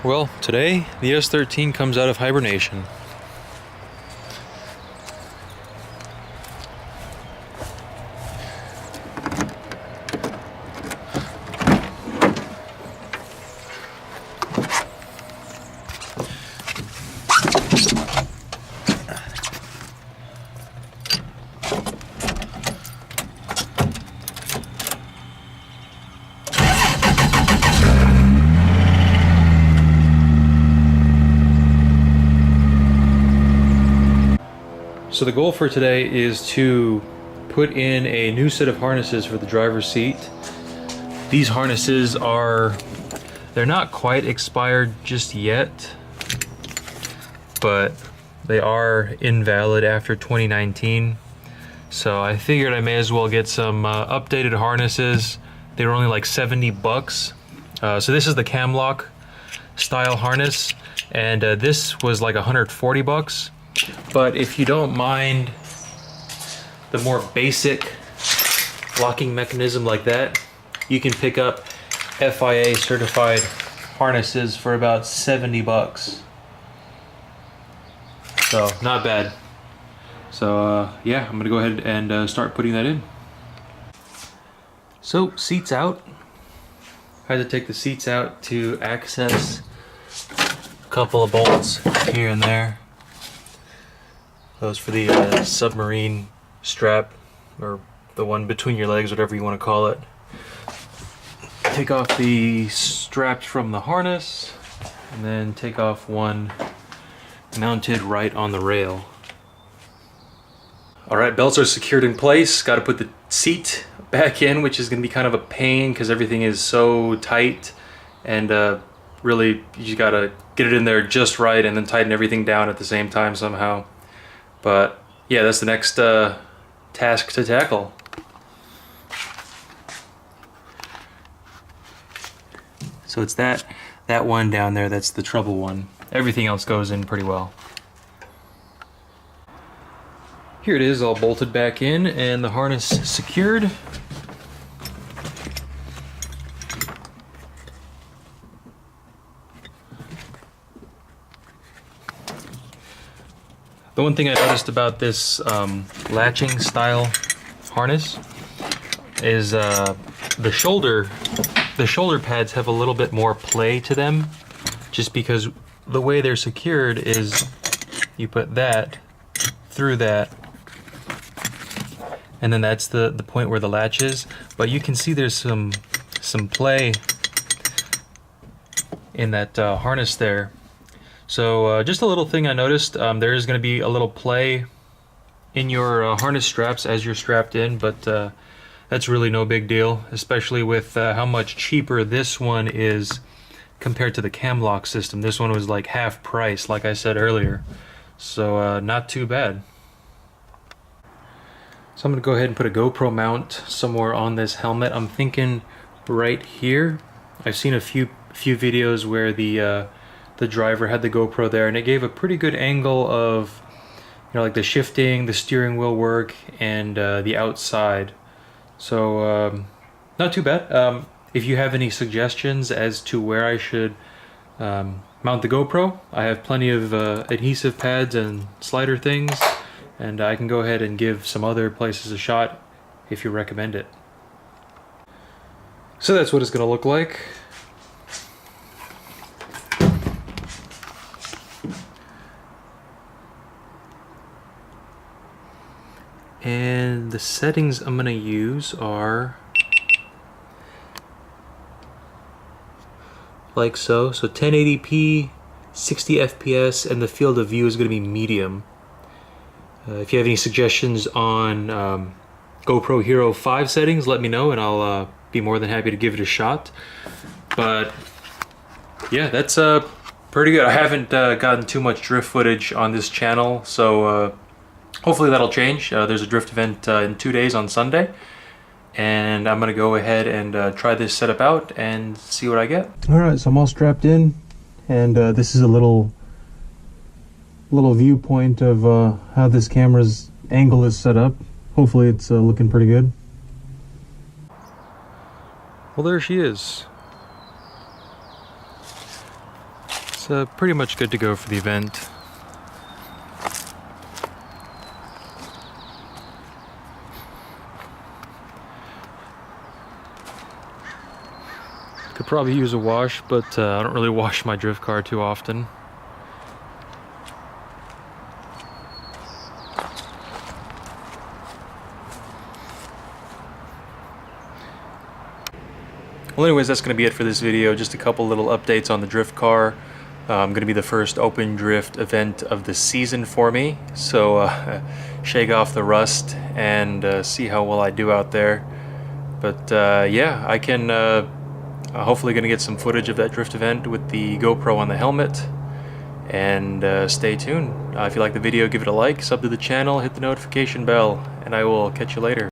Well, today the S13 comes out of hibernation. So the goal for today is to put in a new set of harnesses for the driver's seat. These harnesses they're not quite expired just yet, but they are invalid after 2019. So I figured I may as well get some updated harnesses. They were only like 70 bucks. So this is the cam lock style harness, and this was like 140 bucks. But if you don't mind the more basic locking mechanism like that, you can pick up FIA certified harnesses for about 70 bucks. So not bad. So yeah, I'm gonna go ahead and start putting that in. So seats out. I had to take the seats out to access a couple of bolts here and there. Those for the submarine strap, or the one between your legs, whatever you want to call it. Take off the straps from the harness, and then take off one mounted right on the rail. Alright, belts are secured in place. Got to put the seat back in, which is going to be kind of a pain because everything is so tight, and really you got to get it in there just right and then tighten everything down at the same time somehow. But yeah, that's the next task to tackle. So it's that one down there that's the trouble one. Everything else goes in pretty well. Here it is, all bolted back in and the harness secured. The one thing I noticed about this latching style harness is the shoulder pads have a little bit more play to them, just because the way they're secured is you put that through that, and then that's the point where the latch is. But you can see there's some play in that harness there. So just a little thing I noticed, there is going to be a little play in your harness straps as you're strapped in, but that's really no big deal, especially with how much cheaper this one is compared to the cam lock system. This one was like half price, like I said earlier, so not too bad. So I'm going to go ahead and put a GoPro mount somewhere on this helmet. I'm thinking right here. I've seen a few videos where the driver had the GoPro there, and it gave a pretty good angle of, you know, like the shifting, the steering wheel work, and the outside. So not too bad. If you have any suggestions as to where I should mount the GoPro, I have plenty of adhesive pads and slider things, and I can go ahead and give some other places a shot if you recommend it. So that's what it's going to look like. And the settings I'm going to use are like so. So 1080p, 60 FPS, and the field of view is going to be medium. If you have any suggestions on GoPro Hero 5 settings, let me know, and I'll be more than happy to give it a shot. But yeah, that's pretty good. I haven't gotten too much drift footage on this channel, so hopefully that'll change. There's a drift event in 2 days on Sunday, and I'm gonna go ahead and try this setup out and see what I get. Alright, so I'm all strapped in, and this is a little viewpoint of how this camera's angle is set up. Hopefully it's looking pretty good. Well, there she is. It's pretty much good to go for the event. Could probably use a wash, but I don't really wash my drift car too often. Well, anyways, that's going to be it for this video. Just a couple little updates on the drift car. Going to be the first open drift event of the season for me. So shake off the rust and see how well I do out there. But yeah, I can hopefully going to get some footage of that drift event with the GoPro on the helmet. And stay tuned. If you like the video, give it a like, sub to the channel, hit the notification bell, and I will catch you later.